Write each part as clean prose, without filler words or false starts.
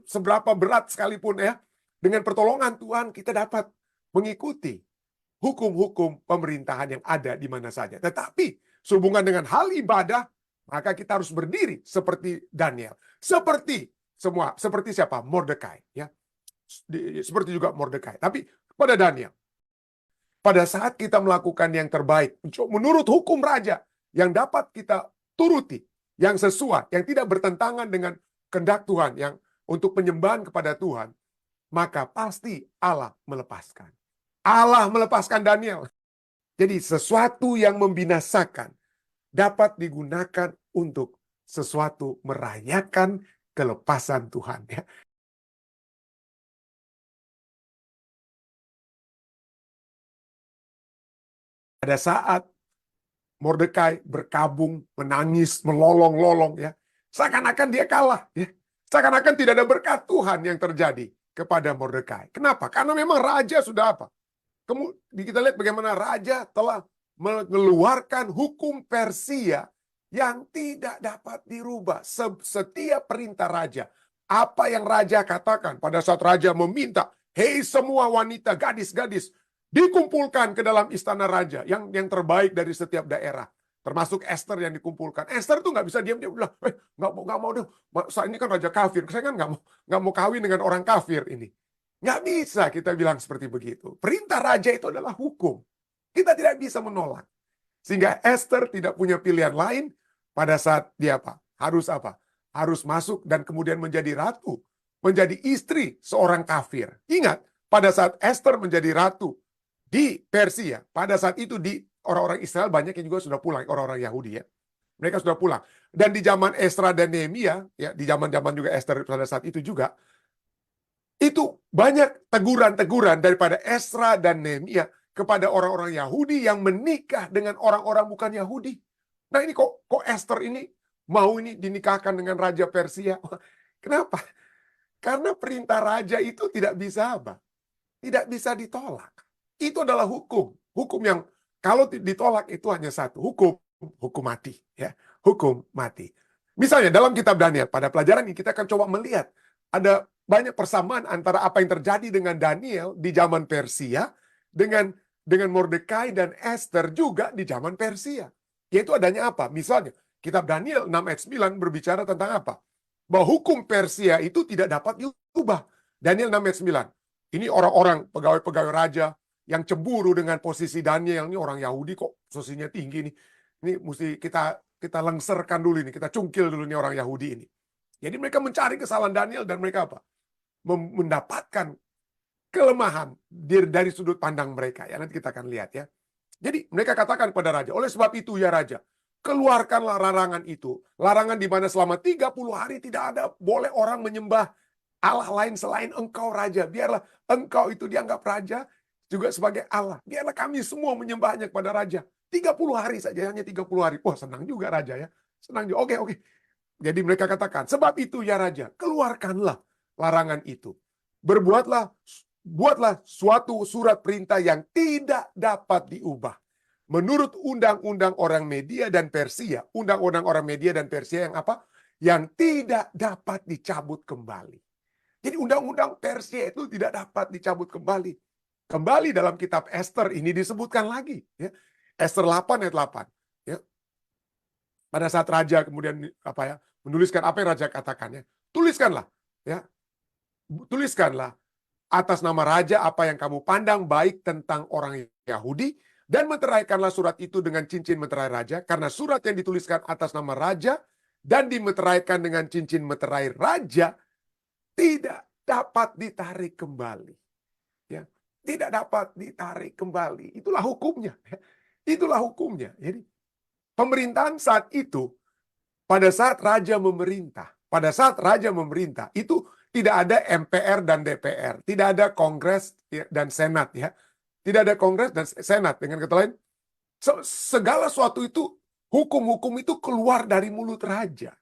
seberapa berat sekalipun ya, dengan pertolongan Tuhan kita dapat mengikuti hukum-hukum pemerintahan yang ada di mana saja. Tetapi sehubungan dengan hal ibadah, maka kita harus berdiri seperti Daniel. Seperti siapa? Mordekai. Ya. Seperti juga Mordekai. Tapi pada Daniel, pada saat kita melakukan yang terbaik, menurut hukum raja, yang dapat kita turuti, yang sesuai, yang tidak bertentangan dengan kehendak Tuhan, yang untuk penyembahan kepada Tuhan, maka pasti Allah melepaskan. Allah melepaskan Daniel. Jadi sesuatu yang membinasakan dapat digunakan untuk sesuatu merayakan kelepasan Tuhan. Ya. Pada saat Mordekai berkabung, menangis, melolong-lolong, ya, seakan-akan dia kalah. Ya. Seakan-akan tidak ada berkat Tuhan yang terjadi kepada Mordekai. Kenapa? Karena memang raja sudah apa? Kemudian kita lihat bagaimana raja telah mengeluarkan hukum Persia yang tidak dapat dirubah. Setiap perintah raja, apa yang raja katakan pada saat raja meminta, hei semua wanita, gadis-gadis, dikumpulkan ke dalam istana raja yang terbaik dari setiap daerah, termasuk Esther yang dikumpulkan. Esther tuh nggak bisa diam, dia bilang, nggak mau deh, ini kan raja kafir, saya kan nggak mau kawin dengan orang kafir ini. Nggak bisa kita bilang seperti begitu. Perintah raja itu adalah hukum. Kita tidak bisa menolak. Sehingga Esther tidak punya pilihan lain pada saat dia apa? Harus masuk dan kemudian menjadi ratu. Menjadi istri seorang kafir. Ingat, pada saat Esther menjadi ratu di Persia, pada saat itu di orang-orang Israel banyak yang juga sudah pulang, orang-orang Yahudi ya. Mereka sudah pulang. Dan di zaman Esra dan Nehemia, ya, di zaman-zaman juga Esther pada saat itu juga, itu banyak teguran-teguran daripada Esra dan Nehemia kepada orang-orang Yahudi yang menikah dengan orang-orang bukan Yahudi. Nah ini kok Esther ini mau ini dinikahkan dengan Raja Persia. Kenapa? Karena perintah raja itu tidak bisa apa? Tidak bisa ditolak. Itu adalah hukum. Hukum yang kalau ditolak itu hanya satu. Hukum mati. Ya, hukum mati. Misalnya dalam kitab Daniel, pada pelajaran ini kita akan coba melihat ada banyak persamaan antara apa yang terjadi dengan Daniel di zaman Persia dengan Mordekai dan Esther juga di zaman Persia. Yaitu adanya apa? Misalnya, kitab Daniel 6 ayat 9 berbicara tentang apa? Bahwa hukum Persia itu tidak dapat diubah. Daniel 6 ayat 9. Ini orang-orang pegawai-pegawai raja yang cemburu dengan posisi Daniel. Ini orang Yahudi kok posisinya tinggi nih. Ini mesti kita lengserkan dulu ini, kita cungkil dulu nih orang Yahudi ini. Jadi mereka mencari kesalahan Daniel dan mereka apa? Mendapatkan kelemahan dari sudut pandang mereka. Ya, nanti kita akan lihat ya. Jadi mereka katakan kepada raja, oleh sebab itu ya raja, keluarkanlah larangan itu. Larangan di mana selama 30 hari tidak ada boleh orang menyembah Allah lain selain engkau raja. Biarlah engkau itu dianggap raja juga sebagai Allah. Biarlah kami semua menyembahnya kepada raja. 30 hari saja, hanya 30 hari. Wah senang juga raja ya. Senang juga. Oke. Jadi mereka katakan, sebab itu ya raja, keluarkanlah larangan itu. Buatlah suatu surat perintah yang tidak dapat diubah. Menurut undang-undang orang Media dan Persia, undang-undang orang Media dan Persia yang apa? Yang tidak dapat dicabut kembali. Jadi undang-undang Persia itu tidak dapat dicabut kembali. Kembali dalam kitab Esther ini disebutkan lagi. Ya. Esther 8 ayat 8. Ya. Pada saat raja kemudian menuliskan apa yang raja katakannya. Tuliskanlah. Ya. Tuliskanlah atas nama raja apa yang kamu pandang baik tentang orang Yahudi. Dan meteraikanlah surat itu dengan cincin meterai raja. Karena surat yang dituliskan atas nama raja dan dimeteraikan dengan cincin meterai raja tidak dapat ditarik kembali. Ya, tidak dapat ditarik kembali. Itulah hukumnya. Itulah hukumnya. Jadi pemerintahan saat itu, pada saat raja memerintah, itu tidak ada MPR dan DPR, tidak ada Kongres dan Senat ya. Tidak ada Kongres dan Senat, dengan kata lain, segala sesuatu itu, hukum-hukum itu keluar dari mulut raja.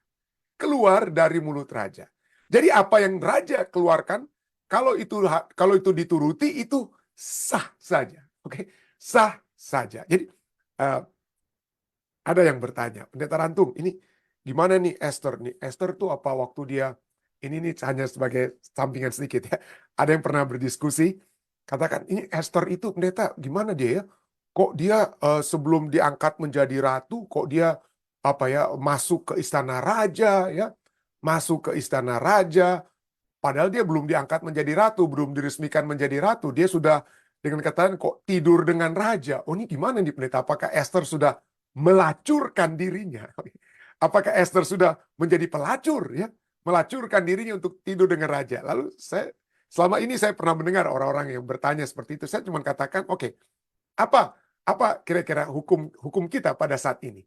Keluar dari mulut raja. Jadi apa yang raja keluarkan, kalau itu dituruti, itu sah saja. Oke, sah saja. Jadi ada yang bertanya, Pendeta Rantung, ini gimana nih Esther? Nih Esther tuh apa waktu dia ini nih hanya sebagai sampingan sedikit ya. Ada yang pernah berdiskusi, katakan ini Esther itu pendeta gimana dia ya? Kok dia sebelum diangkat menjadi ratu, kok dia apa ya masuk ke istana raja ya, masuk ke istana raja, padahal dia belum diangkat menjadi ratu, belum diresmikan menjadi ratu, dia sudah dengan katakan kok tidur dengan raja. Oh ini gimana nih pendeta? Apakah Esther sudah melacurkan dirinya? Apakah Esther sudah menjadi pelacur ya? Melacurkan dirinya untuk tidur dengan raja. Lalu selama ini saya pernah mendengar orang-orang yang bertanya seperti itu. Saya cuma katakan, oke, apa kira-kira hukum kita pada saat ini?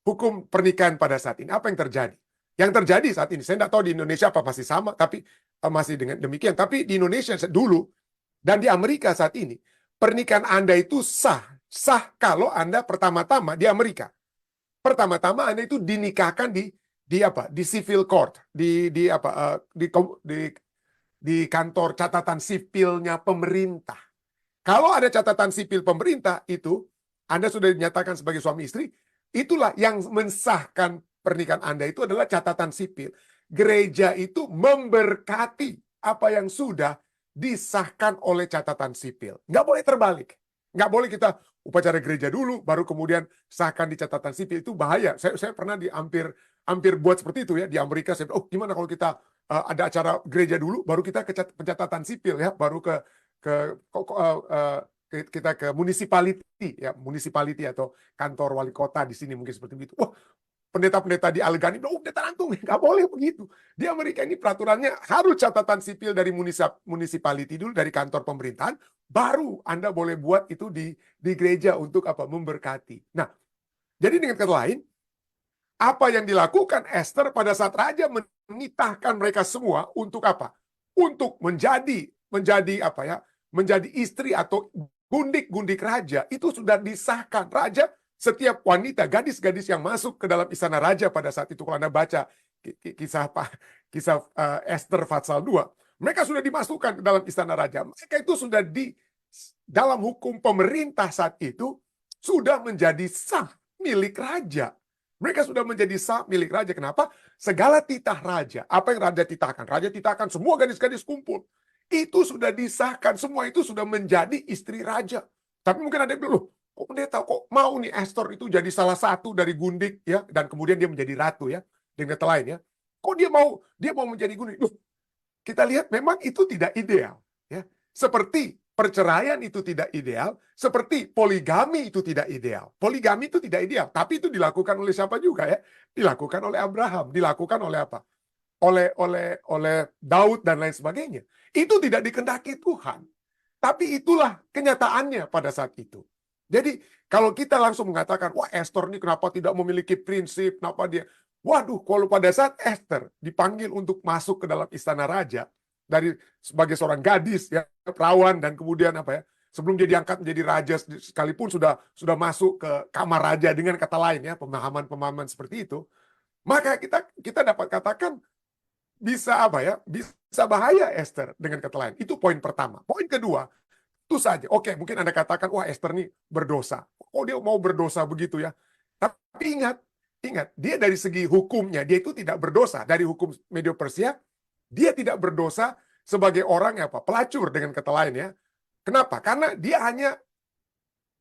Hukum pernikahan pada saat ini, apa yang terjadi? Yang terjadi saat ini, saya tidak tahu di Indonesia apa masih sama, tapi masih dengan demikian. Tapi di Indonesia dulu dan di Amerika saat ini, pernikahan Anda itu sah kalau Anda pertama-tama di Amerika. Pertama-tama Anda itu dinikahkan di civil court, di kantor catatan sipilnya pemerintah. Kalau ada catatan sipil pemerintah itu, Anda sudah dinyatakan sebagai suami istri, itulah yang mensahkan pernikahan Anda itu adalah catatan sipil. Gereja itu memberkati apa yang sudah disahkan oleh catatan sipil. Nggak boleh terbalik. Nggak boleh kita upacara gereja dulu, baru kemudian sahkan di catatan sipil. Itu bahaya. Saya pernah hampir buat seperti itu ya. Di Amerika, saya bilang, gimana kalau kita ada acara gereja dulu, baru kita ke pencatatan sipil ya, baru kita ke municipality atau kantor wali kota di sini mungkin seperti itu. Wah, pendeta-pendeta di Allegheny, pendeta langsung nggak boleh begitu. Di Amerika ini peraturannya harus catatan sipil dari municipality dulu, dari kantor pemerintahan, baru Anda boleh buat itu di gereja untuk apa? Memberkati. Nah, jadi dengan kata lain, apa yang dilakukan Esther pada saat raja menitahkan mereka semua untuk apa? Untuk menjadi apa ya? Menjadi istri atau gundik-gundik raja, itu sudah disahkan. Raja, setiap wanita, gadis-gadis yang masuk ke dalam istana raja pada saat itu, kalau Anda baca kisah Esther pasal 2, mereka sudah dimasukkan ke dalam istana raja. Mereka itu sudah dalam hukum pemerintah saat itu sudah menjadi sah milik raja. Mereka sudah menjadi sah milik raja. Kenapa? Segala titah raja. Apa yang raja titahkan? Raja titahkan semua gadis-gadis kumpul. Itu sudah disahkan. Semua itu sudah menjadi istri raja. Tapi mungkin ada yang bilang, loh, kok pendeta kok mau nih Esther itu jadi salah satu dari gundik ya, dan kemudian dia menjadi ratu ya, dengan kata lain ya. Kok dia mau menjadi gundik? Loh, kita lihat memang itu tidak ideal ya. Seperti perceraian itu tidak ideal, seperti poligami itu tidak ideal. Poligami itu tidak ideal, tapi itu dilakukan oleh siapa juga ya? Dilakukan oleh Abraham, dilakukan oleh apa? Oleh Daud dan lain sebagainya. Itu tidak dikehendaki Tuhan. Tapi itulah kenyataannya pada saat itu. Jadi kalau kita langsung mengatakan, wah Esther ini kenapa tidak memiliki prinsip, kenapa dia... Waduh, kalau pada saat Esther dipanggil untuk masuk ke dalam istana raja, sebagai seorang gadis, ya, perawan, dan kemudian apa ya, sebelum dia diangkat menjadi raja sekalipun sudah masuk ke kamar raja dengan kata lain ya, pemahaman-pemahaman seperti itu, maka kita dapat katakan bisa apa ya? Bisa bahaya Esther dengan kata lain. Itu poin pertama. Poin kedua, itu saja. Oke, mungkin Anda katakan, wah Esther ini berdosa. Oh dia mau berdosa begitu ya. Tapi ingat, dia dari segi hukumnya, dia itu tidak berdosa. Dari hukum Medio Persia, dia tidak berdosa sebagai orang apa? Pelacur dengan kata lain ya. Kenapa? Karena dia hanya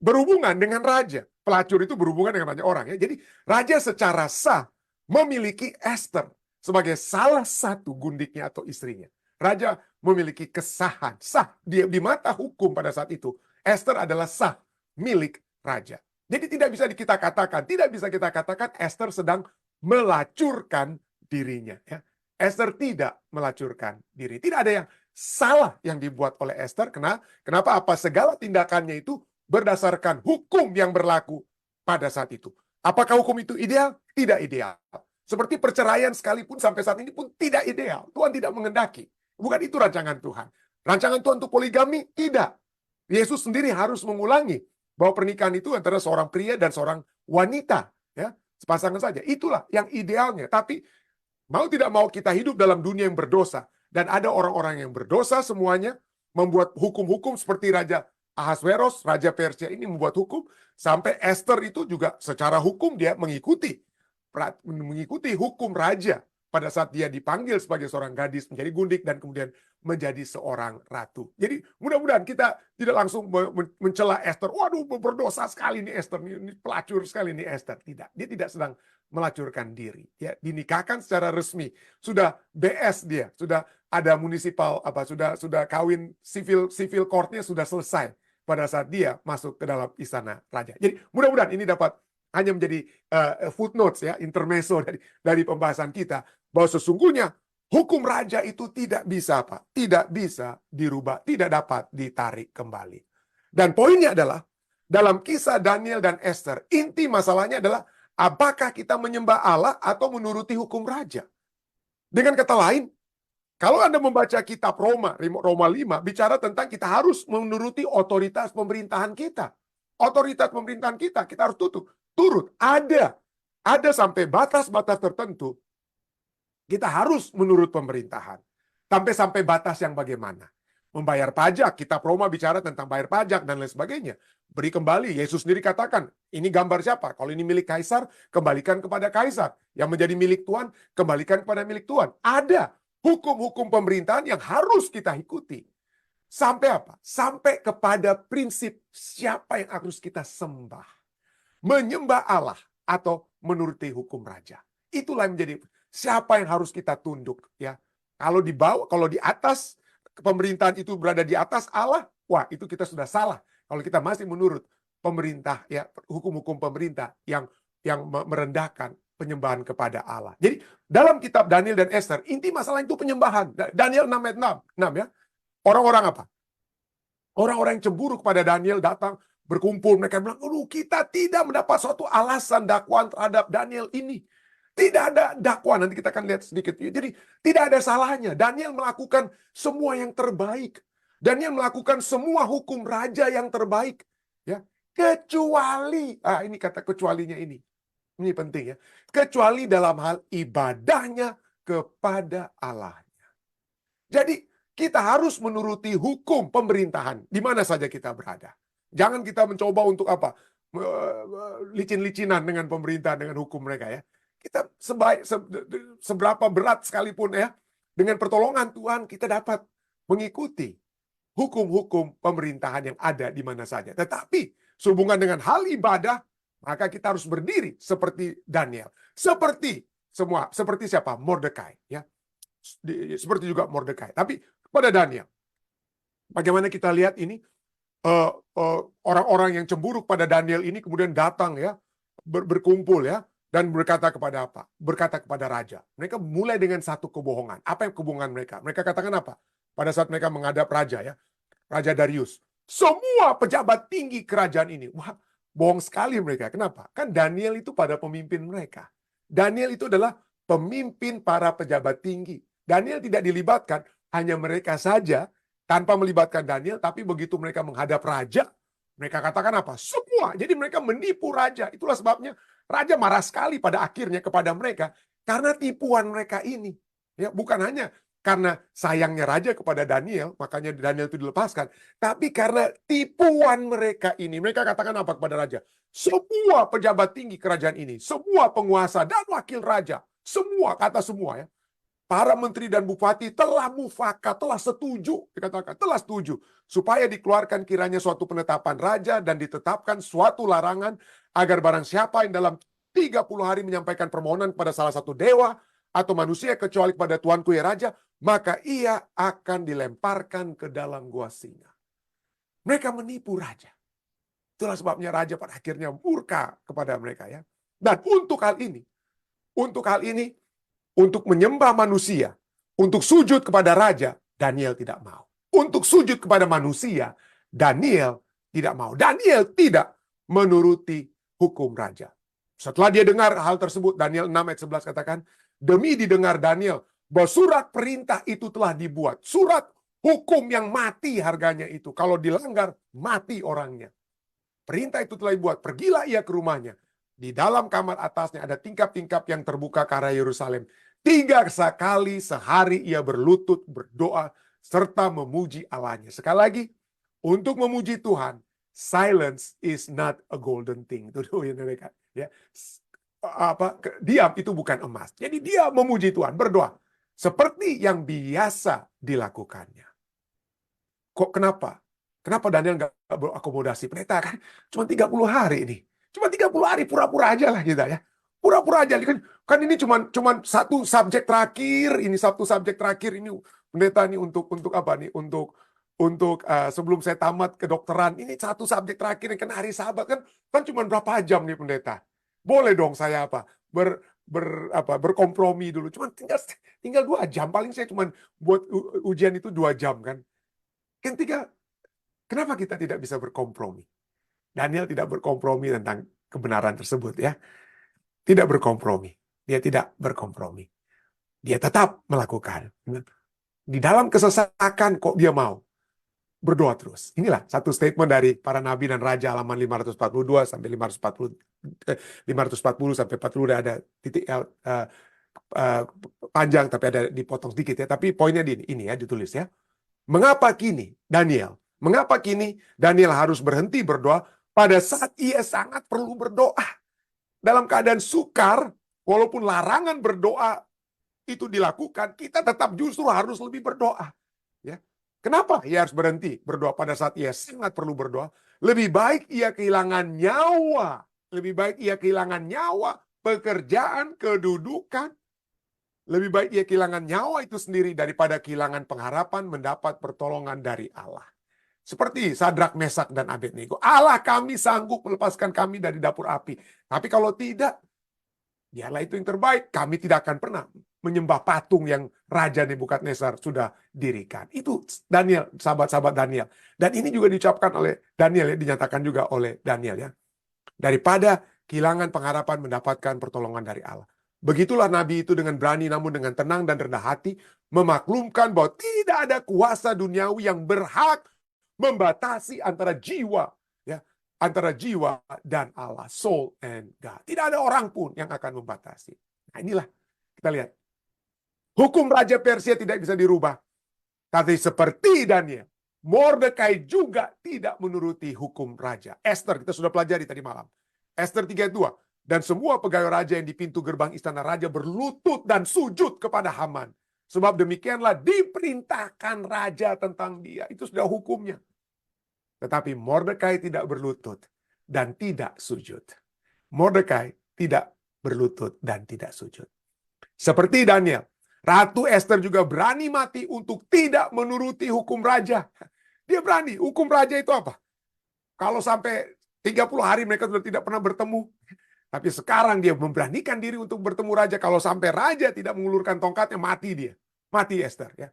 berhubungan dengan raja. Pelacur itu berhubungan dengan banyak orang ya. Jadi raja secara sah memiliki Esther sebagai salah satu gundiknya atau istrinya. Raja memiliki kesahan, sah di mata hukum pada saat itu. Esther adalah sah milik raja. Jadi tidak bisa kita katakan Esther sedang melacurkan dirinya. Ya. Esther tidak melacurkan diri. Tidak ada yang salah yang dibuat oleh Esther. Kenapa? Apa segala tindakannya itu berdasarkan hukum yang berlaku pada saat itu. Apakah hukum itu ideal? Tidak ideal. Seperti perceraian sekalipun sampai saat ini pun tidak ideal. Tuhan tidak menghendaki. Bukan itu rancangan Tuhan. Rancangan Tuhan untuk poligami? Tidak. Yesus sendiri harus mengulangi bahwa pernikahan itu antara seorang pria dan seorang wanita. Ya, sepasangan saja. Itulah yang idealnya. Tapi mau tidak mau kita hidup dalam dunia yang berdosa. Dan ada orang-orang yang berdosa semuanya. Membuat hukum-hukum seperti Raja Ahasveros, Raja Persia ini membuat hukum. Sampai Esther itu juga secara hukum dia mengikuti hukum raja pada saat dia dipanggil sebagai seorang gadis menjadi gundik dan kemudian menjadi seorang ratu. Jadi mudah-mudahan kita tidak langsung mencela Esther. Waduh, berdosa sekali nih Esther, ini pelacur sekali nih Esther. Tidak, dia tidak sedang melacurkan diri. Ya, dinikahkan secara resmi, sudah BS dia, sudah ada municipal sudah kawin civil courtnya sudah selesai pada saat dia masuk ke dalam istana raja. Jadi mudah-mudahan ini dapat hanya menjadi footnotes ya, intermezzo dari pembahasan kita, bahwa sesungguhnya hukum raja itu tidak bisa tidak bisa dirubah, tidak dapat ditarik kembali. Dan poinnya adalah dalam kisah Daniel dan Esther, inti masalahnya adalah apakah kita menyembah Allah atau menuruti hukum raja. Dengan kata lain, kalau Anda membaca kitab Roma 5 bicara tentang kita harus menuruti otoritas pemerintahan kita. Otoritas pemerintahan kita harus turut. Ada sampai batas-batas tertentu kita harus menurut pemerintahan. Sampai batas yang bagaimana? Membayar pajak, kitab Roma bicara tentang bayar pajak dan lain sebagainya. Beri kembali, Yesus sendiri katakan, ini gambar siapa? Kalau ini milik kaisar, kembalikan kepada kaisar. Yang menjadi milik Tuhan, kembalikan kepada milik Tuhan. Ada hukum-hukum pemerintahan yang harus kita ikuti. Sampai apa? Sampai kepada prinsip siapa yang harus kita sembah. Menyembah Allah atau menuruti hukum raja. Itulah yang menjadi siapa yang harus kita tunduk, ya. Kalau di atas pemerintahan itu berada di atas Allah, wah itu kita sudah salah. Kalau kita masih menurut pemerintah, ya, hukum-hukum pemerintah yang merendahkan penyembahan kepada Allah. Jadi dalam kitab Daniel dan Esther, inti masalah itu penyembahan. Daniel 6 ayat 6 ya. Orang-orang apa? Orang-orang yang cemburu kepada Daniel datang berkumpul, mereka bilang, kita tidak mendapat suatu alasan dakwaan terhadap Daniel ini. Tidak ada dakwaan, nanti kita akan lihat sedikit. Jadi tidak ada salahnya. Daniel melakukan semua yang terbaik. Daniel melakukan semua hukum raja yang terbaik. Ya, kecuali, ini kata kecualinya ini. Ini penting ya. Kecuali dalam hal ibadahnya kepada Allahnya. Jadi kita harus menuruti hukum pemerintahan di mana saja kita berada. Jangan kita mencoba untuk licin-licinan dengan pemerintah, dengan hukum mereka ya. Kita seberapa berat sekalipun ya, dengan pertolongan Tuhan kita dapat mengikuti hukum-hukum pemerintahan yang ada di mana saja. Tetapi sehubungan dengan hal ibadah, maka kita harus berdiri seperti Daniel. Seperti siapa? Mordekai ya. Seperti juga Mordekai. Tapi pada Daniel, bagaimana kita lihat ini, orang-orang yang cemburu pada Daniel ini kemudian datang ya, berkumpul ya, dan berkata kepada apa? Berkata kepada raja. Mereka mulai dengan satu kebohongan. Apa yang kebohongan mereka? Mereka katakan apa? Pada saat mereka menghadap raja ya, Raja Darius. Semua pejabat tinggi kerajaan ini. Wah, bohong sekali mereka. Kenapa? Kan Daniel itu pada pemimpin mereka. Daniel itu adalah pemimpin para pejabat tinggi. Daniel tidak dilibatkan, hanya mereka saja tanpa melibatkan Daniel, tapi begitu mereka menghadap raja, mereka katakan apa? Semua. Jadi mereka menipu raja. Itulah sebabnya raja marah sekali pada akhirnya kepada mereka karena tipuan mereka ini. Ya, bukan hanya karena sayangnya raja kepada Daniel, makanya Daniel itu dilepaskan, tapi karena tipuan mereka ini. Mereka katakan apa kepada raja? Semua pejabat tinggi kerajaan ini, semua penguasa dan wakil raja, semua, kata semua ya, para menteri dan bupati telah mufakat, telah setuju, dikatakan telah setuju, supaya dikeluarkan kiranya suatu penetapan raja dan ditetapkan suatu larangan agar barang siapa yang dalam 30 hari menyampaikan permohonan pada salah satu dewa atau manusia kecuali kepada tuanku ya raja, maka ia akan dilemparkan ke dalam gua singa. Mereka menipu raja. Itulah sebabnya raja pada akhirnya murka kepada mereka ya. Dan untuk hal ini, untuk menyembah manusia, untuk sujud kepada raja, Daniel tidak mau. Untuk sujud kepada manusia, Daniel tidak mau. Daniel tidak menuruti hukum raja. Setelah dia dengar hal tersebut, Daniel 6 ayat 11 katakan, demi didengar Daniel bahwa surat perintah itu telah dibuat. Surat hukum yang mati harganya itu. Kalau dilanggar, mati orangnya. Perintah itu telah dibuat. Pergilah ia ke rumahnya. Di dalam kamar atasnya ada tingkap-tingkap yang terbuka ke arah Yerusalem. 3 kali sehari ia berlutut, berdoa, serta memuji Allahnya. Sekali lagi, untuk memuji Tuhan, silence is not a golden thing. Itu mereka. Ya. diam itu bukan emas. Jadi dia memuji Tuhan, berdoa seperti yang biasa dilakukannya. Kok kenapa? Kenapa Daniel nggak berakomodasi? Pendeta kan cuma 30 hari ini. Cuma 30 hari pura-pura aja lah kita ya. Pura-pura aja kan ini cuma satu subjek terakhir, ini satu subjek terakhir ini pendeta ini untuk apa nih? Untuk sebelum saya tamat kedokteran, ini satu subjek terakhir kan hari Sabat kan cuma berapa jam nih pendeta. Boleh dong saya berkompromi dulu. Cuma tinggal 2 jam, paling saya cuma buat ujian itu 2 jam kan. Ketiga, kenapa kita tidak bisa berkompromi? Daniel tidak berkompromi tentang kebenaran tersebut ya. Tidak berkompromi. Dia tidak berkompromi. Dia tetap melakukan. Di dalam kesesakan kok dia mau berdoa terus. Inilah satu statement dari para nabi dan raja halaman 542 sampai 540 sampai 40 udah ada titik panjang tapi ada dipotong sedikit ya. Tapi poinnya ini ya ditulis ya. Mengapa kini Daniel harus berhenti berdoa pada saat ia sangat perlu berdoa? Dalam keadaan sukar, walaupun larangan berdoa itu dilakukan, kita tetap justru harus lebih berdoa. Ya. Kenapa ia harus berhenti berdoa pada saat ia sangat perlu berdoa? Lebih baik ia kehilangan nyawa, pekerjaan, kedudukan. Lebih baik ia kehilangan nyawa itu sendiri daripada kehilangan pengharapan mendapat pertolongan dari Allah. Seperti Sadrak, Mesak, dan Abednego. Allah kami sanggup melepaskan kami dari dapur api. Tapi kalau tidak, dialah itu yang terbaik. Kami tidak akan pernah menyembah patung yang Raja Nebukadnezar sudah dirikan. Itu Daniel, sahabat-sahabat Daniel. Dan ini juga diucapkan oleh Daniel, ya, dinyatakan juga oleh Daniel. Ya. Daripada kehilangan pengharapan mendapatkan pertolongan dari Allah. Begitulah Nabi itu dengan berani namun dengan tenang dan rendah hati memaklumkan bahwa tidak ada kuasa duniawi yang berhak membatasi antara jiwa dan Allah, soul and God. Tidak ada orang pun yang akan membatasi. Nah inilah kita lihat. Hukum Raja Persia tidak bisa dirubah. Tapi seperti Daniel, Mordekai juga tidak menuruti hukum raja. Esther, kita sudah pelajari tadi malam. Esther 3:2. Dan semua pegawai raja yang di pintu gerbang istana raja berlutut dan sujud kepada Haman. Sebab demikianlah diperintahkan raja tentang dia. Itu sudah hukumnya. Tetapi Mordekai tidak berlutut dan tidak sujud. Mordekai tidak berlutut dan tidak sujud. Seperti Daniel, Ratu Esther juga berani mati untuk tidak menuruti hukum raja. Dia berani. Hukum raja itu apa? Kalau sampai 30 hari mereka sudah tidak pernah bertemu. Tapi sekarang dia memberanikan diri untuk bertemu raja. Kalau sampai raja tidak mengulurkan tongkatnya, mati dia. Mati Esther. Ya.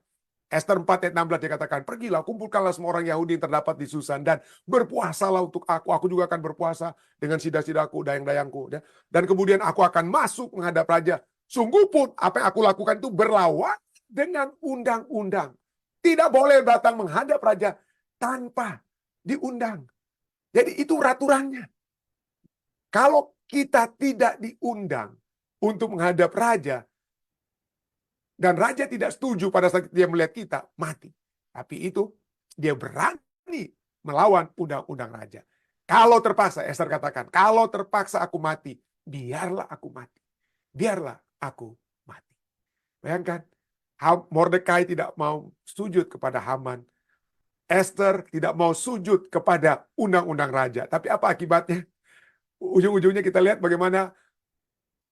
Esther 4 ayat 16 dia katakan, pergilah, kumpulkanlah semua orang Yahudi yang terdapat di Susan dan berpuasalah untuk aku. Aku juga akan berpuasa dengan sida-sidaku, dayang-dayangku. Ya. Dan kemudian aku akan masuk menghadap raja. Sungguh pun apa yang aku lakukan itu berlawan dengan undang-undang. Tidak boleh datang menghadap raja tanpa diundang. Jadi itu peraturannya. Kalau kita tidak diundang untuk menghadap raja, dan raja tidak setuju pada saat dia melihat kita, mati. Tapi itu dia berani melawan undang-undang raja. Kalau terpaksa, Esther katakan, kalau terpaksa aku mati, biarlah aku mati. Biarlah aku mati. Bayangkan, Mordekai tidak mau sujud kepada Haman. Esther tidak mau sujud kepada undang-undang raja. Tapi apa akibatnya? Ujung-ujungnya kita lihat bagaimana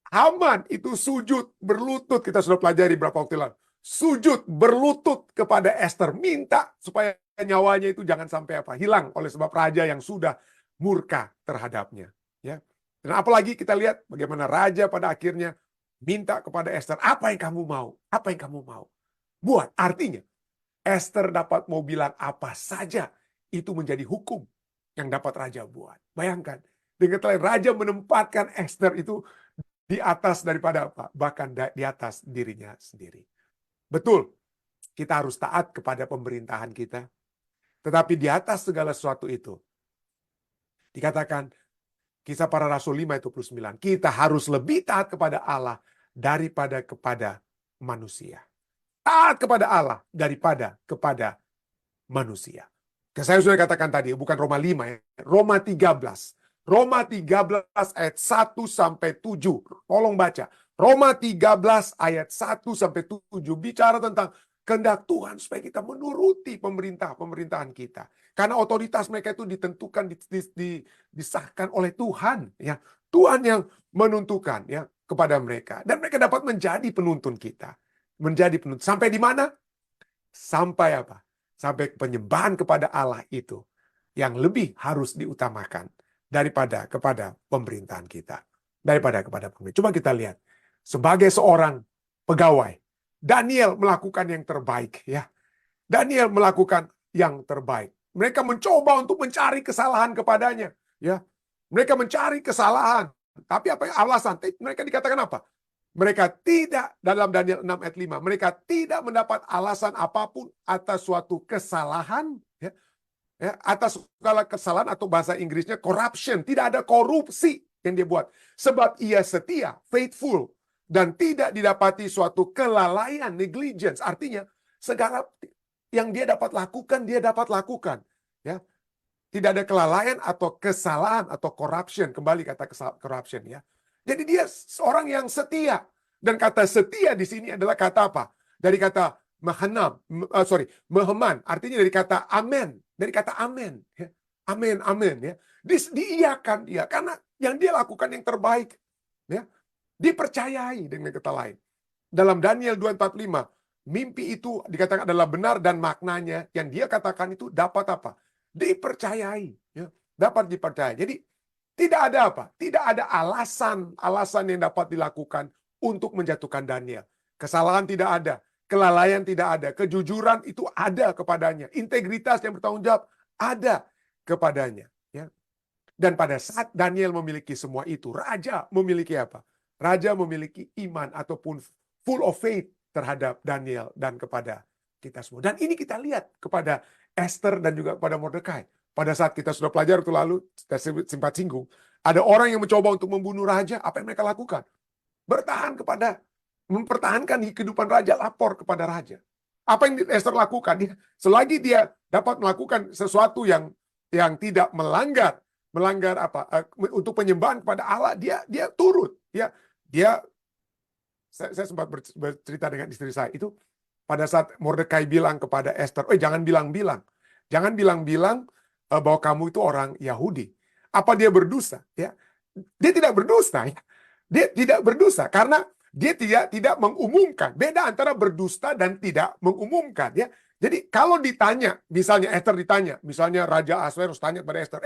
Haman itu sujud, berlutut. Kita sudah pelajari beberapa waktu lalu. Sujud, berlutut kepada Esther. Minta supaya nyawanya itu jangan sampai hilang oleh sebab raja yang sudah murka terhadapnya. Ya. Dan apalagi kita lihat bagaimana raja pada akhirnya minta kepada Esther, apa yang kamu mau? Apa yang kamu mau? Buat. Artinya, Esther dapat mau bilang apa saja. Itu menjadi hukum yang dapat raja buat. Bayangkan. Dengan raja menempatkan Esther itu di atas daripada apa? Bahkan di atas dirinya sendiri. Betul, kita harus taat kepada pemerintahan kita. Tetapi di atas segala sesuatu itu, dikatakan, Kisah Para Rasul 5:29, kita harus lebih taat kepada Allah daripada kepada manusia. Taat kepada Allah daripada kepada manusia. Saya sudah katakan tadi, bukan Roma 5 ya, Roma 13. Roma 13 ayat 1 sampai 7. Tolong baca. Roma 13 ayat 1 sampai 7 bicara tentang kehendak Tuhan supaya kita menuruti pemerintahan kita. Karena otoritas mereka itu ditentukan, disahkan oleh Tuhan. Ya, Tuhan yang menentukan ya kepada mereka. Dan mereka dapat menjadi penuntun kita. Menjadi penuntun. Sampai di mana? Sampai apa? Sampai penyembahan kepada Allah itu. Yang lebih harus diutamakan daripada kepada pemerintahan kita. Daripada kepada pemimpin. Coba kita lihat. Sebagai seorang pegawai, Daniel melakukan yang terbaik. Ya, Daniel melakukan yang terbaik. Mereka mencoba untuk mencari kesalahan kepadanya. Ya, mereka mencari kesalahan. Tapi apa yang alasan? Mereka dikatakan apa? Mereka tidak, dalam Daniel 6 ayat 5, mereka tidak mendapat alasan apapun atas suatu kesalahan. Ya, atas segala kesalahan, atau bahasa Inggrisnya corruption. Tidak ada korupsi yang dia buat. Sebab ia setia, faithful, dan tidak didapati suatu kelalaian, negligence. Artinya, segala yang dia dapat lakukan, dia dapat lakukan. Ya, tidak ada kelalaian atau kesalahan atau corruption. Kembali kata corruption ya. Jadi dia seorang yang setia. Dan kata setia di sini adalah kata apa? Dari kata meheman. Artinya dari kata amen. Dari kata amen. Ya. Amen, amen. Ya. Diiyakan dia. Karena yang dia lakukan yang terbaik. Ya. Dipercayai dengan kata lain. Dalam Daniel 2:45, mimpi itu dikatakan adalah benar dan maknanya yang dia katakan itu dapat apa? Dipercayai. Ya. Dapat dipercayai. Jadi tidak ada apa? Tidak ada alasan yang dapat dilakukan untuk menjatuhkan Daniel. Kesalahan tidak ada. Kelalaian tidak ada. Kejujuran itu ada kepadanya. Integritas yang bertanggung jawab ada kepadanya. Ya. Dan pada saat Daniel memiliki semua itu, raja memiliki apa? Raja memiliki iman ataupun full of faith terhadap Daniel dan kepada kita semua. Dan ini kita lihat kepada Esther dan juga kepada Mordekai. Pada saat kita sudah pelajari itu lalu, kita sempat singgung, ada orang yang mencoba untuk membunuh raja, apa yang mereka lakukan? Mempertahankan kehidupan raja, lapor kepada raja. Apa yang Esther lakukan? Selagi dia dapat melakukan sesuatu yang tidak melanggar apa? Untuk penyembahan kepada Allah, dia turut. Saya sempat bercerita dengan istri saya itu pada saat Mordekai bilang kepada Esther, jangan bilang-bilang bahwa kamu itu orang Yahudi. Apa dia berdosa? Ya, dia tidak berdosa. Ya. Dia tidak berdosa karena dia tidak mengumumkan. Beda antara berdusta dan tidak mengumumkan. Ya. Jadi kalau ditanya, misalnya Esther ditanya, misalnya Raja Ahasverus tanya pada Esther,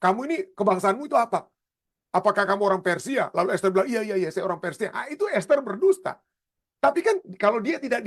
kamu ini kebangsaanmu itu apa? Apakah kamu orang Persia? Lalu Esther bilang, iya, saya orang Persia. Itu Esther berdusta. Tapi kan kalau dia tidak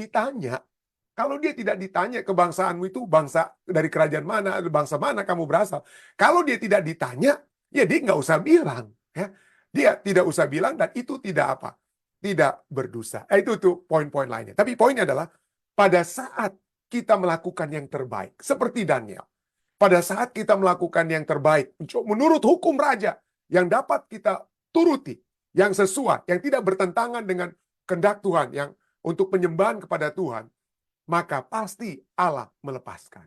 ditanya kebangsaanmu itu bangsa dari kerajaan mana, bangsa mana kamu berasal. Kalau dia tidak ditanya, ya dia nggak usah bilang. Ya. Dia tidak usah bilang dan itu tidak apa? Tidak berdosa. Itu tuh poin-poin lainnya. Tapi poinnya adalah pada saat kita melakukan yang terbaik, seperti Daniel. Pada saat kita melakukan yang terbaik, menurut hukum raja, yang dapat kita turuti, yang sesuai, yang tidak bertentangan dengan kehendak Tuhan, yang untuk penyembahan kepada Tuhan, maka pasti Allah melepaskan.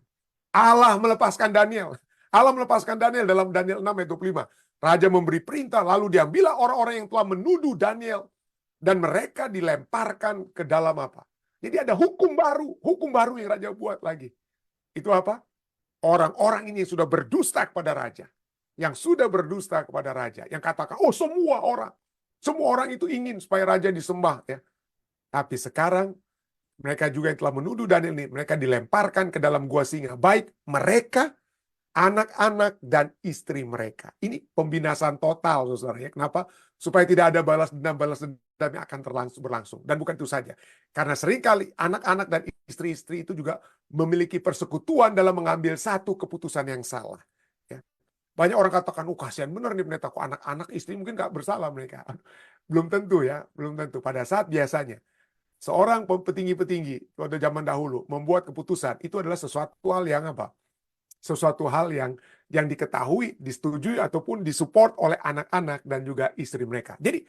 Allah melepaskan Daniel. Allah melepaskan Daniel dalam Daniel 6 ayat 25. Raja memberi perintah, lalu diambillah orang-orang yang telah menuduh Daniel, dan mereka dilemparkan ke dalam apa? Jadi ada hukum baru yang raja buat lagi. Itu apa? Orang-orang ini sudah berdusta kepada raja. Yang sudah berdusta kepada raja, yang katakan, semua orang itu ingin supaya raja disembah, ya. Tapi sekarang mereka juga yang telah menuduh Daniel ini, mereka dilemparkan ke dalam gua singa, baik mereka, anak-anak dan istri mereka. Ini pembinasaan total, saudara, ya. Kenapa? Supaya tidak ada balas dendam yang akan berlangsung. Dan bukan itu saja, karena seringkali anak-anak dan istri-istri itu juga memiliki persekutuan dalam mengambil satu keputusan yang salah. Banyak orang katakan, kasihan benar nih pendeta, kok anak-anak istri mungkin gak bersalah mereka. Belum tentu ya, belum tentu. Pada saat biasanya, seorang petinggi-petinggi pada zaman dahulu membuat keputusan, itu adalah sesuatu hal yang apa? Sesuatu hal yang diketahui, disetujui, ataupun disupport oleh anak-anak dan juga istri mereka. Jadi,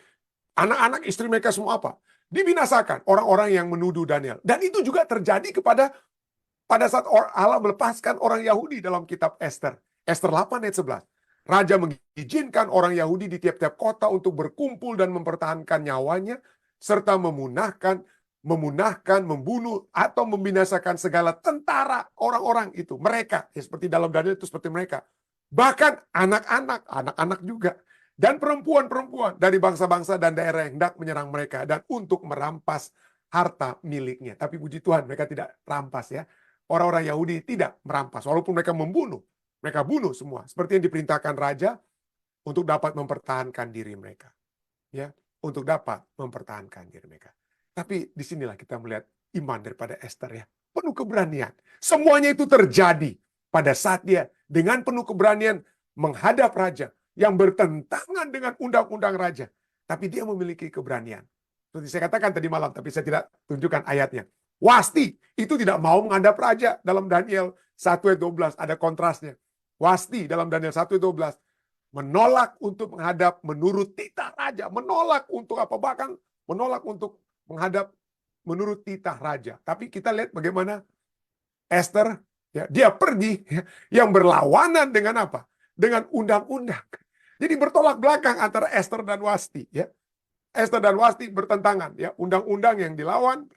anak-anak istri mereka semua apa? Dibinasakan orang-orang yang menuduh Daniel. Dan itu juga terjadi pada saat Allah melepaskan orang Yahudi dalam kitab Esther. Esther 8 ayat 11. Raja mengizinkan orang Yahudi di tiap-tiap kota untuk berkumpul dan mempertahankan nyawanya, serta memunahkan, membunuh, atau membinasakan segala tentara orang-orang itu. Mereka, ya seperti dalam Daniel itu seperti mereka. Bahkan anak-anak juga. Dan perempuan-perempuan dari bangsa-bangsa dan daerah yang hendak menyerang mereka. Dan untuk merampas harta miliknya. Tapi puji Tuhan mereka tidak rampas ya. Orang-orang Yahudi tidak merampas. Walaupun mereka membunuh. Mereka bunuh semua. Seperti yang diperintahkan raja untuk dapat mempertahankan diri mereka. Ya, untuk dapat mempertahankan diri mereka. Tapi disinilah kita melihat iman daripada Esther ya. Penuh keberanian. Semuanya itu terjadi pada saat dia dengan penuh keberanian menghadap raja yang bertentangan dengan undang-undang raja. Tapi dia memiliki keberanian. Seperti saya katakan tadi malam, tapi saya tidak tunjukkan ayatnya. Wasti itu tidak mau menghadap raja dalam Daniel 1 ayat 12. Ada kontrasnya. Wasti dalam Daniel 1 ayat 12. Menolak untuk menghadap menurut titah raja. Menolak untuk apa? Bahkan menolak untuk menghadap menurut titah raja. Tapi kita lihat bagaimana Esther, ya, dia pergi ya, yang berlawanan dengan apa? Dengan undang-undang. Jadi bertolak belakang antara Esther dan Wasti. Ya. Esther dan Wasti bertentangan. Ya. Undang-undang yang dilawan,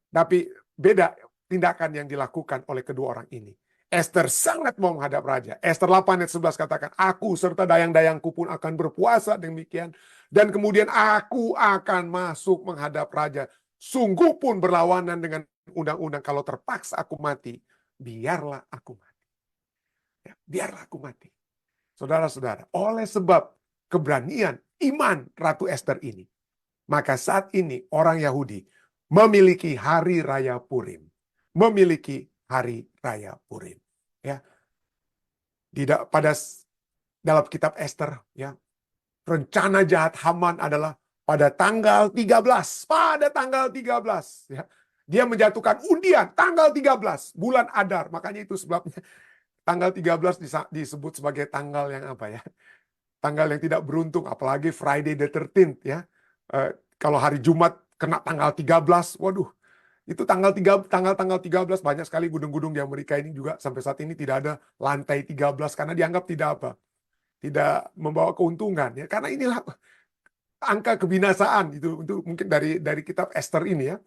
tapi beda tindakan yang dilakukan oleh kedua orang ini. Esther sangat mau menghadap raja. Esther 8 ayat 11 katakan, aku serta dayang-dayangku pun akan berpuasa demikian. Dan kemudian aku akan masuk menghadap raja. Sungguh pun berlawanan dengan undang-undang. Kalau terpaksa aku mati, biarlah aku mati. Ya, biarlah aku mati. Saudara-saudara, oleh sebab keberanian iman Ratu Esther ini, maka saat ini orang Yahudi memiliki hari raya Purim. Memiliki hari raya Purim. Ya. Dalam kitab Esther, ya, rencana jahat Haman adalah pada tanggal 13. Pada tanggal 13. Ya. Dia menjatuhkan undian tanggal 13. Bulan Adar. Makanya itu sebabnya tanggal 13 disebut sebagai tanggal yang apa ya? Tanggal yang tidak beruntung. Apalagi Friday the 13th. Ya. Kalau hari Jumat kena tanggal 13. Waduh. Itu tanggal 13 banyak sekali gudung-gudung di Amerika ini juga sampai saat ini tidak ada lantai 13 karena dianggap tidak apa? Tidak membawa keuntungan ya. Karena inilah angka kebinasaan itu mungkin dari kitab Esther ini ya.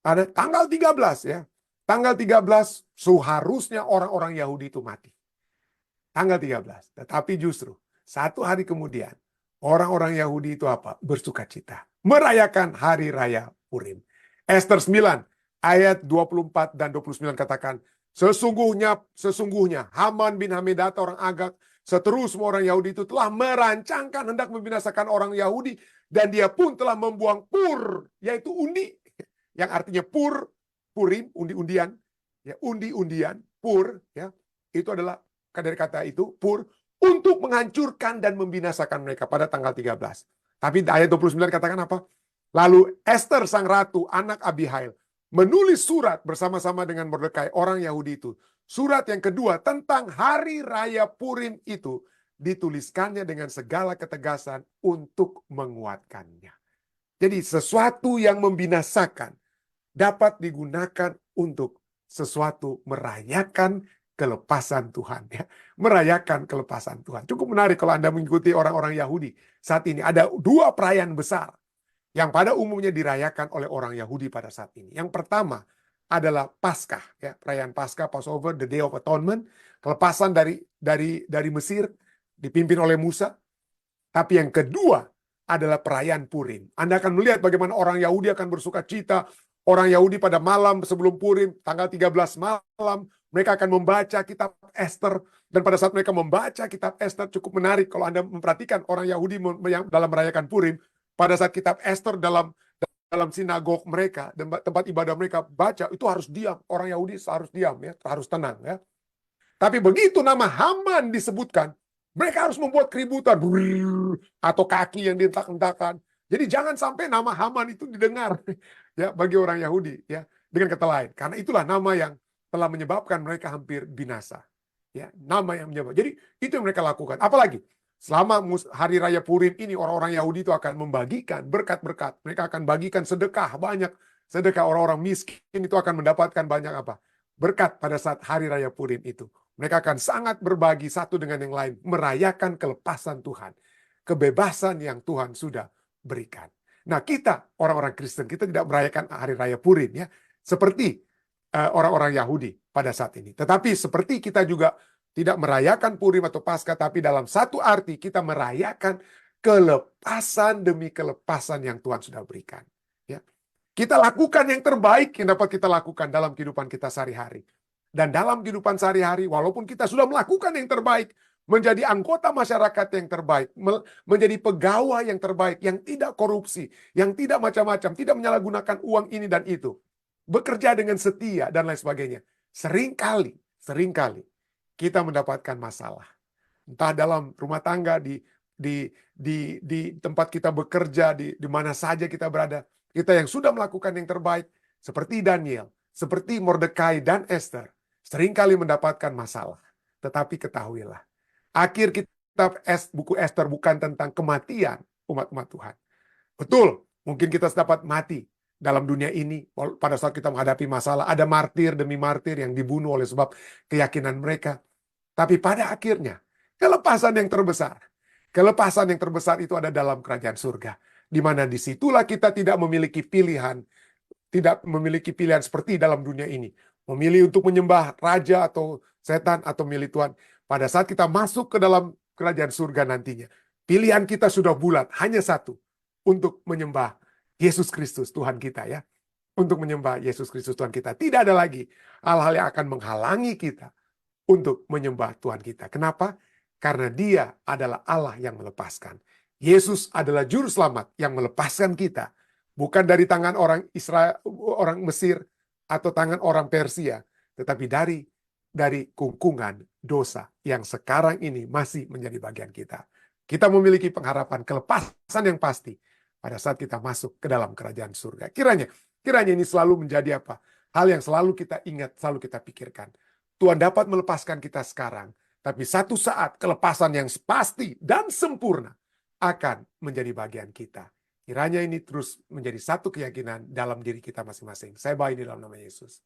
Ada tanggal 13 ya. Tanggal 13 seharusnya orang-orang Yahudi itu mati. Tanggal 13. Tetapi justru satu hari kemudian orang-orang Yahudi itu apa? Bersukacita. Merayakan hari raya Purim. Esther 9 ayat 24 dan 29 katakan, sesungguhnya Haman bin Hamedata orang Agag, seterus semua orang Yahudi itu telah merancangkan hendak membinasakan orang Yahudi, dan dia pun telah membuang pur, yaitu undi, yang artinya Purim, undi-undian, ya, undi-undian, pur, ya, itu adalah dari kata itu, pur, untuk menghancurkan dan membinasakan mereka pada tanggal 13. Tapi ayat 29 katakan apa? Lalu Esther sang ratu, anak Abihail, menulis surat bersama-sama dengan Mordekai, orang Yahudi itu. Surat yang kedua tentang hari raya Purim itu dituliskannya dengan segala ketegasan untuk menguatkannya. Jadi sesuatu yang membinasakan dapat digunakan untuk sesuatu merayakan kelepasan Tuhan. Ya. Merayakan kelepasan Tuhan. Cukup menarik kalau Anda mengikuti orang-orang Yahudi. Saat ini ada dua perayaan besar yang pada umumnya dirayakan oleh orang Yahudi pada saat ini. Yang pertama adalah Paskah, ya, perayaan Paskah, Passover, the Day of Atonement, kelepasan dari Mesir dipimpin oleh Musa. Tapi yang kedua adalah perayaan Purim. Anda akan melihat bagaimana orang Yahudi akan bersukacita. Orang Yahudi pada malam sebelum Purim, tanggal 13 malam, mereka akan membaca kitab Esther. Dan pada saat mereka membaca kitab Esther, cukup menarik kalau Anda memperhatikan orang Yahudi dalam merayakan Purim. Pada saat kitab Esther dalam sinagog mereka, tempat ibadah mereka baca, itu harus diam. Orang Yahudi harus diam, ya, harus tenang. Ya. Tapi begitu nama Haman disebutkan, mereka harus membuat keributan. Atau kaki yang dientak-entakan. Jadi jangan sampai nama Haman itu didengar ya bagi orang Yahudi. Ya, dengan kata lain. Karena itulah nama yang telah menyebabkan mereka hampir binasa. Ya, nama yang menyebabkan. Jadi itu yang mereka lakukan. Apalagi? Selama hari raya Purim ini orang-orang Yahudi itu akan membagikan berkat-berkat. Mereka akan bagikan sedekah banyak. Sedekah orang-orang miskin itu akan mendapatkan banyak apa? berkat pada saat hari raya Purim itu. Mereka akan sangat berbagi satu dengan yang lain, merayakan kelepasan Tuhan, kebebasan yang Tuhan sudah berikan. Nah, kita orang-orang Kristen, kita tidak merayakan hari raya Purim ya, seperti orang-orang Yahudi pada saat ini. Tetapi seperti kita juga tidak merayakan Purim atau Paskah, tapi dalam satu arti kita merayakan kelepasan demi kelepasan yang Tuhan sudah berikan. Ya. Kita lakukan yang terbaik yang dapat kita lakukan dalam kehidupan kita sehari-hari. Dan dalam kehidupan sehari-hari, walaupun kita sudah melakukan yang terbaik, menjadi anggota masyarakat yang terbaik, menjadi pegawai yang terbaik, yang tidak korupsi, yang tidak macam-macam, tidak menyalahgunakan uang ini dan itu, bekerja dengan setia dan lain sebagainya. Seringkali kita mendapatkan masalah. Entah dalam rumah tangga, di tempat kita bekerja, di mana saja kita berada. Kita yang sudah melakukan yang terbaik, seperti Daniel, seperti Mordekai dan Esther, seringkali mendapatkan masalah. Tetapi ketahuilah, akhir kitab buku Esther bukan tentang kematian umat-umat Tuhan. Betul, mungkin kita dapat mati dalam dunia ini pada saat kita menghadapi masalah. Ada martir demi martir yang dibunuh oleh sebab keyakinan mereka. Tapi pada akhirnya, kelepasan yang terbesar itu ada dalam kerajaan surga. Di mana disitulah kita tidak memiliki pilihan seperti dalam dunia ini. Memilih untuk menyembah raja atau setan atau milih Tuhan. Pada saat kita masuk ke dalam kerajaan surga nantinya, pilihan kita sudah bulat, hanya satu, untuk menyembah Yesus Kristus Tuhan kita ya. Untuk menyembah Yesus Kristus Tuhan kita. Tidak ada lagi hal-hal yang akan menghalangi kita untuk menyembah Tuhan kita. Kenapa? Karena Dia adalah Allah yang melepaskan. Yesus adalah juru selamat yang melepaskan kita. Bukan dari tangan orang Israel, orang Mesir, atau tangan orang Persia, tetapi dari kungkungan dosa yang sekarang ini masih menjadi bagian kita. Kita memiliki pengharapan kelepasan yang pasti pada saat kita masuk ke dalam kerajaan surga. Kiranya ini selalu menjadi apa? Hal yang selalu kita ingat, selalu kita pikirkan. Tuhan dapat melepaskan kita sekarang, tapi satu saat kelepasan yang pasti dan sempurna akan menjadi bagian kita. Kiranya ini terus menjadi satu keyakinan dalam diri kita masing-masing. Saya bawa ini dalam nama Yesus.